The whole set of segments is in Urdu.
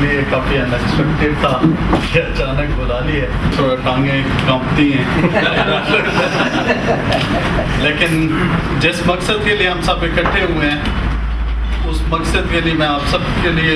لیے کافی انیکسپیکٹڈ تھا کہ اچانک بلا لیے، تھوڑا ٹانگیں کانپتی ہیں لیکن جس مقصد کے لیے ہم سب اکٹھے ہوئے ہیں اس مقصد کے لیے میں آپ سب کے لیے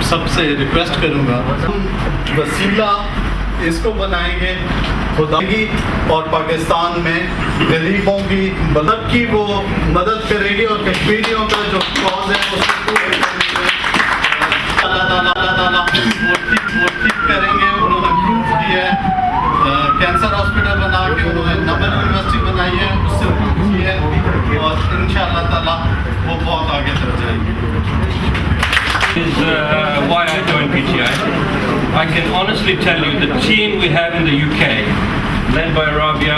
سب سے ریکویسٹ کروں گا، ہم وسیلہ اس کو بنائیں گے خدا کی اور پاکستان میں غریبوں کی مدد کی وہ مدد کرے گی، اور کشمیریوں کا جو کاز ہے اس کو اللہ تعالیٰ کریں گے۔ انہوں نے پروف کیا ہے، کینسر ہاسپٹل بنا کے انہوں نے نمبر یونیورسٹی بنائی ہے، اس سے پروف کی ہے، اور انشاءاللہ تعالیٰ وہ بہت آگے تک جائیں گے۔ Is why I joined PTI. I can honestly tell you the team we have in the UK, led by Rabia,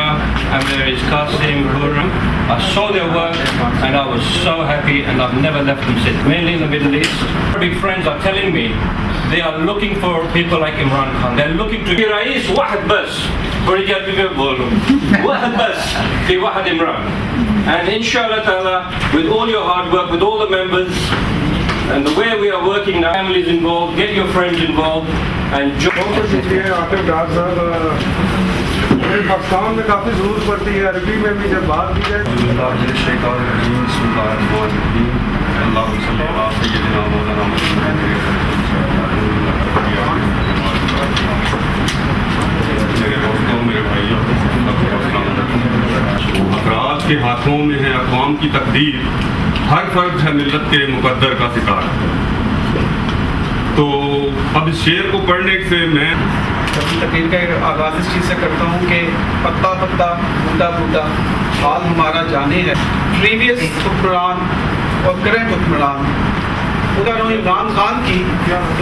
and there is Qasim, Khurram. I saw their work and I was so happy, and I've never left them since. Mainly in the Middle East. Big friends are telling me they are looking for people like Imran Khan. They're looking to be Rais Wahid Bas. بڑی جلدی میں بول رہا ہوں واحد بس في واحد Imran. And inshallah ta'ala, with all your hard work, with all the members and the way we are working now, families involved, get your friends involved and بہت شکریہ عاطف ڈار صاحب۔ پاکستان میں کافی ضرورت پڑتی ہے، عربی میں بھی جب بات کی جائے افراد کے ہاتھوں میں ہے اقوام کی تقدیر، ہر فرد ہے ملت کے مقدر کا شکار۔ تو اب اس شعر کو پڑھنے سے میں اپنی تقریر کا آغاز اس چیز سے کرتا ہوں کہ پتا پتا بوٹا بوٹا حال ہمارا جانے ہے۔ پریویس حکمران اور کرنٹ حکمران خدا رو عمران خان کی،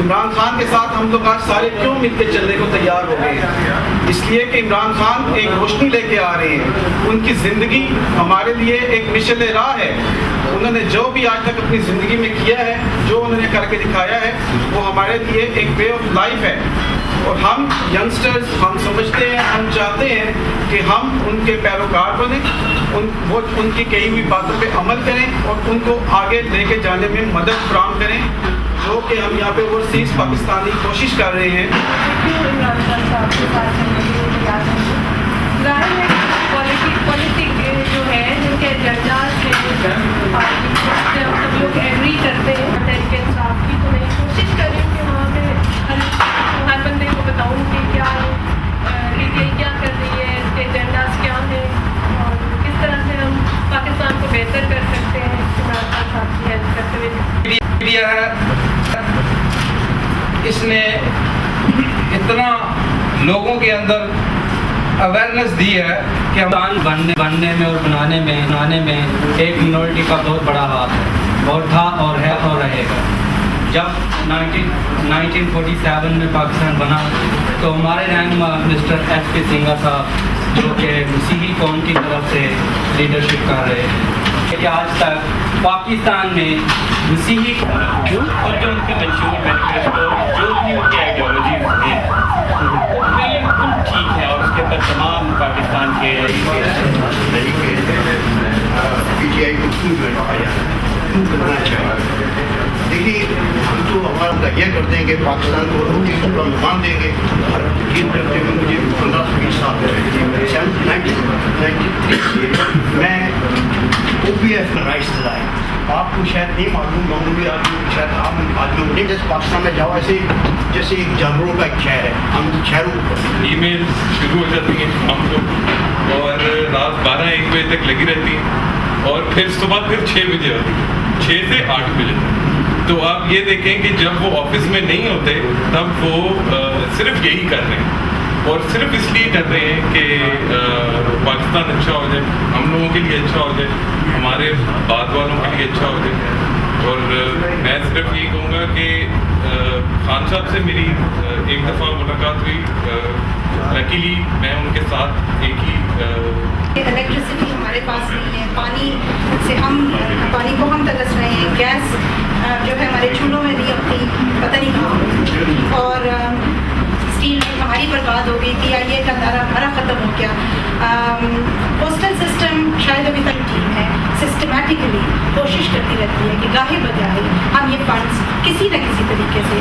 عمران خان کے ساتھ ہم لوگ آج سارے کیوں مل کے چلنے کو تیار ہو گئے ہیں؟ اس لیے کہ عمران خان ایک روشنی لے کے آ رہے ہیں، ان کی زندگی ہمارے لیے ایک مشعل راہ ہے۔ انہوں نے جو بھی آج تک اپنی زندگی میں کیا ہے، جو انہوں نے کر کے دکھایا ہے، وہ ہمارے لیے ایک وے آف لائف ہے، اور ہم ینگسٹرز ہم سمجھتے ہیں، ہم چاہتے ہیں کہ ہم ان کے پیروکار بنیں، ان کی کہی ہوئی باتوں پہ عمل کریں اور ان کو آگے لے کے جانے میں مدد فراہم کریں، جو کہ ہم یہاں پہ اوورسیز پاکستانی کوشش کر رہے ہیں۔ پولیٹک جو ہے جن کے ایجنڈاز سے سب لوگ ایگری کرتے ہیں، تحریک انصاف کی، تو میں کوشش کر رہی ہوں کہ وہاں پہ ہر بندے کو بتاؤں کہ کیا کیا کر رہی ہے، اس کے ایجنڈاز کیا ہیں اور کس طرح سے ہم پاکستان کو بہتر کر سکتے ہیں عمران خان صاحب کی ہیلپ کرتے ہوئے۔ میڈیا ہے، اس نے اتنا لوگوں کے اندر اویئرنیس دی ہے کہ ہم بننے میں اور بنانے میں ایک منورٹی کا بہت بڑا ہاتھ ہے، اور تھا اور ہے اور رہے گا۔ جب 1947 میں پاکستان بنا تو ہمارے رہنما مسٹر ایچ پی سنگھا صاحب، جو کہ مسیحی قوم کی طرف سے لیڈرشپ کر رہے ہیں، کہ آج تک پاکستان میں مسیحی اور جو ان کے منشور مینیفیسٹو جو بھی ان کی آئیڈیالوجیز ہیں بالکل ٹھیک ہے، اور اس کے اندر تمام پاکستان کے دیکھیے ہم تو ہمارا یہ کرتے ہیں کہ پاکستان کو کا نقصان دیں گے، اور یہ کرتے ہوئے مجھے 15-20 سال ہوئے، 1993 میں او پی ایف کا رائٹس دلائے۔ آپ کو شاید نہیں معلوم، معمولی آدمی شاید آپ آدمیوں کو نہیں، جیسے پاکستان میں جاؤ ایسے جیسے ایک جانوروں کا ایک شہر ہے، ہم شہروں ای میل شروع ہو جاتی ہیں ہم کو، اور رات 12-1 بجے تک لگی رہتی ہیں، اور پھر صبح پھر 6 بجے ہوتی ہے، 6 سے 8 بجے تک۔ تو آپ یہ دیکھیں کہ جب وہ آفس میں نہیں ہوتے تب وہ صرف یہی کر رہے ہیں، اور صرف اس لیے کر رہے ہیں کہ پاکستان اچھا ہو جائے، ہم لوگوں کے لیے اچھا ہو جائے، ہمارے بعد والوں کے لیے اچھا ہو جائے۔ اور میں صرف یہی کہوں گا کہ خان صاحب سے میری ایک دفعہ ملاقات ہوئی، لکیلی میں ان کے ساتھ ایک ہی الیکٹریسٹی ہمارے پاس نہیں ہے، پانی سے پانی کو ہم ترس رہے ہیں، گیس جو ہے ہمارے چولہوں میں نہیں اپنی پتہ نہیں کہاں، اور اسٹیل ہماری برباد ہو گئی تھی، آئیے کا ادارہ ہمارا ختم ہو گیا۔ پوسٹل سسٹم شاید ابھی تک ٹھیک ہے، سسٹمیٹکلی کوشش کرتی رہتی ہے کہ گاہے بجائے ہم یہ فنڈس کسی نہ کسی طریقے سے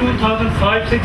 2005-06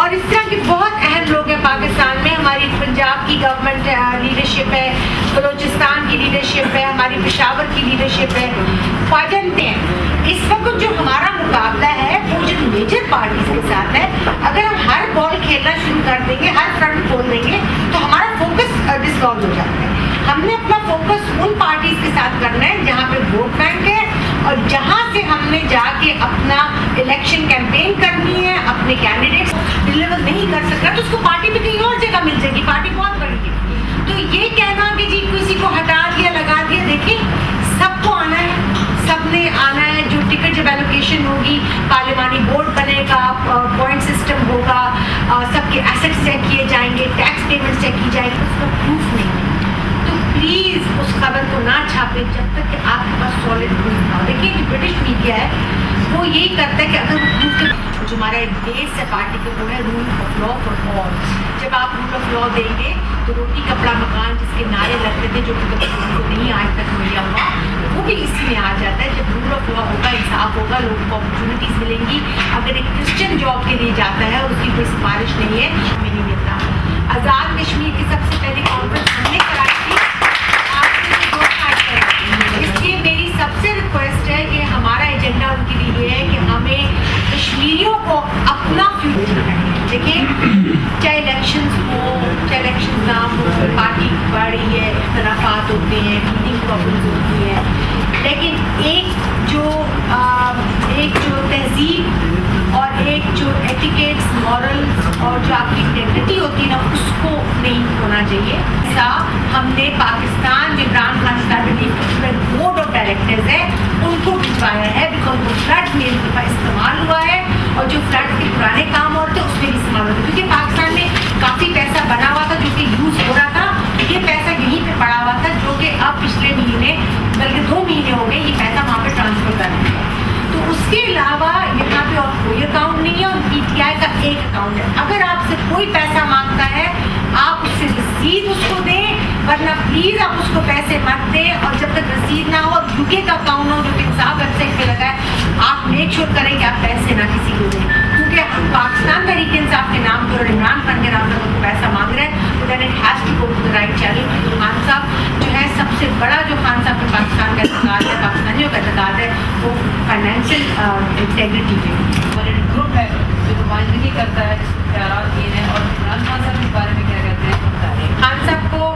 اور اس طرح کے بہت اہم لوگ ہیں پاکستان میں. ہماری پنجاب کی گورنمنٹ لیڈرشپ ہے, بلوچستان کی لیڈرشپ ہے, ہماری پشاور کی لیڈرشپ ہے. جانتے ہیں اس وقت جو ہمارا مقابلہ ہے وہ جو میجر پارٹیز کے ساتھ ہے. اگر ہم ہر بال کھیلنا شروع کر دیں گے, ہر فرنٹ کھول دیں گے, تو ہمارا فوکس ڈسکاؤنٹ ہو جاتا ہے. ہم نے اپنا فوکس ان پارٹیز کے ساتھ کرنا ہے جہاں پہ ووٹ بینک ہے, اور جہاں سے ہم نے جا کے اپنا الیکشن کیمپین کرنی ہے, اپنے کینڈیڈیٹس ڈلیور نہیں کر سکتا تو اس کو پارٹی بھی کہیں اور جگہ مل جائے گی, پارٹی بہت بڑی ہے. تو یہ کہنا کہ جی کسی کو ہٹا دیا لگا دیا, دیکھیں سب کو آنا ہے, سب نے آنا ہے. جو ٹکٹ جب ایلوکیشن ہوگی, پارلیمانی بورڈ بنے گا, پوائنٹ سسٹم ہوگا, سب کے ایسٹس چیک کیے جائیں گے, ٹیکس پیمنٹ چیک کی جائے گی, اس کا پروف نہیں ہے. تو پلیز اس خبر کو نہ چھاپیں جب تک کہ آپ کے پاس سالڈ پروف نہ ہو. دیکھیے جو برٹش میڈیا ہے وہ یہی کرتا ہے کہ اگر جو ہمارا بیس ہے پارٹی کا وہ ہے rule of law for all. جب آپ رول آف لا دیں گے تو روٹی کپڑا مکان جس کے نعرے لگتے تھے جو کہ کو نہیں آج تک ملیا ہوا, وہ بھی اسی میں آ جاتا ہے. جب رول آف لا ہوگا, انصاف ہوگا, لوگوں کو اپرچونیٹیز ملیں گی. اگر ایک کرسچن جاب کے لیے جاتا ہے اور اس کی کوئی سفارش نہیں ہے, ہمیں نہیں ملتا. آزاد کشمیر کی سب سے پہلی کانفرنس ہم نے کرائی تھی, اس لیے میری سب سے ریکویسٹ ہے کہ ہمارا ایجنڈا ان کے لیے یہ ہے کہ ہمیں کشمیریوں کو اپنا فیوچر ہے. دیکھیں چاہے الیکشنز ہو چاہے الیکشن نہ ہو, پارٹی بڑھ رہی ہے, اختلافات ہوتے ہیں, میٹنگ پرابلمز ہوتی ہیں, لیکن ایک جو تہذیب اور ایک جو ایٹیکیٹس, مورلز اور جو آپ کی انٹیگریٹی ہوتی ہے نا, اس کو نہیں ہونا چاہیے. ایسا ہم نے پاکستان جو Imran Khan stability board of directors ہے ان کو بھجوایا ہے, بیکاز وہ فلڈ میں ان کا استعمال ہوا ہے, اور جو فلڈ کے پرانے کام ہوتے اس میں بھی استعمال ہوتا ہے. کیونکہ پاکستان میں کافی پیسہ بنا ہوا تھا جو کہ یوز ہو رہا تھا, یہ پیسہ یہیں پہ پڑا ہوا تھا جو کہ اب پچھلے مہینے بلکہ 2 مہینے ہو گئے یہ پیسہ وہاں پہ ٹرانسفر کر دیا. تو اس کے علاوہ یہاں پہ اور کوئی اکاؤنٹ نہیں ہے, اور پی ٹی آئی کا ایک اکاؤنٹ ہے. اگر آپ سے کوئی پیسہ مانگتا ہے آپ اس سے رسید اس کو دیں, ورنہ پلیز آپ اس کو پیسے مت دیں. اور جب تک رسید نہ ہو اور یو کے کا اکاؤنٹ ہو جو کہ انصاف ویب سائٹ پہ لگا ہے, آپ میک شیور کریں کہ آپ پیسے نہ کسی کو دیں. کیونکہ پاکستان تحریک انصاف کے نام پر اور عمران خان کے نام پر وہ پیسہ مانگ رہے ہیں, تو then it has to go to the right channel. Khan صاحب جو ہے سب سے بڑا جو خان صاحب کے پاکستان کا اعتقاد ہے, پاکستانیوں کا اعتقاد ہے, وہ فائنینشیل انٹیگریٹی پہ. اور ایک گروپ ہے جو نمائندگی کرتا ہے, جس کو خیالات دیے ہیں, اور عمران خان صاحب کے بارے میں کیا کہتے ہیں؟ خان صاحب کو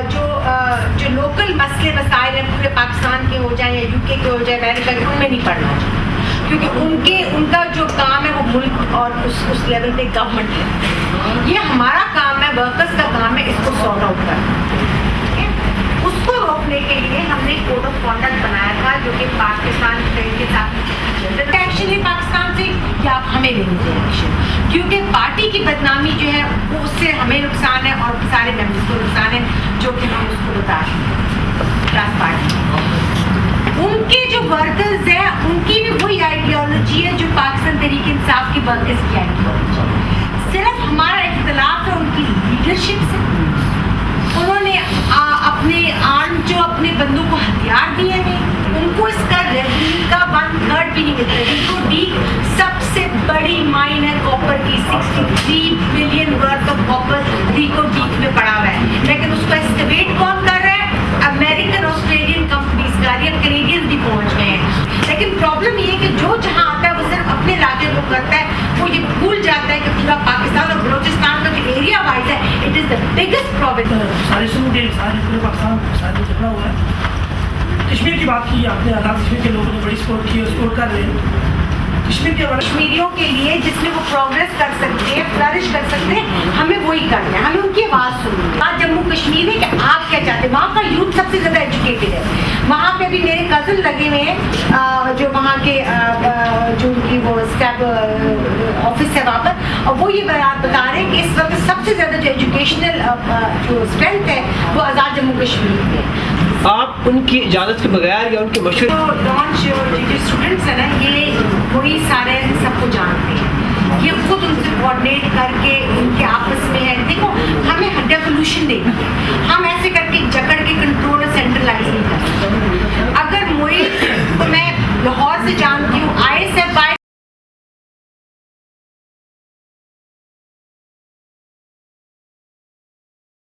جو لوکل مسئلے مسائل ہیں پورے پاکستان کے ہو جائیں یا یو کے ہو جائے, امریکہ کے, ان میں نہیں پڑھنا چاہیے, کیونکہ ان کا جو کام ہے وہ ملک اور اس لیول پہ گورنمنٹ ہے. یہ ہمارا کام ہے, ورکرز کا کام ہے اس کو سارٹ آؤٹ کرنا. اس کو روکنے کے لیے ہم نے کوڈ آف کانڈکٹ بنایا تھا جو کہ پاکستان کے ساتھ ایکشن ہے پاکستان سے کہ آپ ہمیں لیں گے ایکشن, کیونکہ پارٹی کی بدنامی جو ہے وہ اس سے ہمیں نقصان ہے اور سارے ممبرس کو نقصان ہے, جو کہ ہم اس کو بتا رہے ہیں. پارٹی ان کے جو ورکرز ہیں ان کی بھی وہی آئیڈیالوجی ہے جو پاکستان تحریک انصاف کے ورکرز کی آئیڈیالوجی ہے. صرف ہمارا اختلاف ہے ان کی لیڈرشپ سے. انہوں نے اپنے بندوں کو ہتھیار دیے ہیں, ان کو اس کا ریونیو کا 1/3 بھی نہیں ملتا. ریکو ڈی سب سے بڑی مائن ہے کاپر کی, 63 billion worth of copper Rico D میں پڑا ہوا ہے, لیکن اس کو ایسٹیمیٹ کون کر رہا ہے؟ امریکن آسٹریلین کمپنیز کا, یا کینیڈین بھی پہنچ گئے ہیں. لیکن پرابلم یہ ہے کہ جو جہاں آتا ہے وہ صرف اپنے علاقے کو کرتا ہے, وہ یہ بھول جاتا ہے کہ پورا پاکستان اور بلوچستان کا جو ایریا وائز ہے it is the biggest problem. سارے پورے پاکستان سارے جھگڑا ہوا ہے. کشمیر کی بات کی آپ نے, آزاد کشمیر کے لوگوں نے بڑی سپورٹ کی, سپورٹ کر رہے ہیں. کشمیریوں کے لیے جس میں وہ پروگریس کر سکتے ہیں, فلرش کر سکتے ہیں, ہمیں وہی کرنا ہے, ہمیں ان کی آواز سننی ہے. بات جموں کشمیر میں کہ آپ کیا چاہتے ہیں, وہاں کا یوتھ سب سے زیادہ ایجوکیٹڈ ہے. وہاں پہ بھی میرے کزن لگے ہوئے ہیں جو وہاں کے جو ان کی وہ اسٹیپ آفس ہے وہاں پر, اور وہ یہ بتا رہے ہیں کہ اس وقت سب سے زیادہ جو ایجوکیشنل جو اسٹرینتھ ہے وہ آزاد جموں کشمیر میں. آپ ان کی اجازت کے بغیر یا ان کے مشورے جو اسٹوڈنٹس ہیں نا, یہ وہی سارے سب کو جانتے ہیں, یہ خود ان سے کوآرڈینیٹ کر کے ان کے آپس میں ہے. دیکھو ہمیں ڈیولوشن دینی ہے, ہم ایسے کر کے جکڑ کے کنٹرول اور سینٹرلائز نہیں کر سکتے. اگر میں لاہور سے جانتی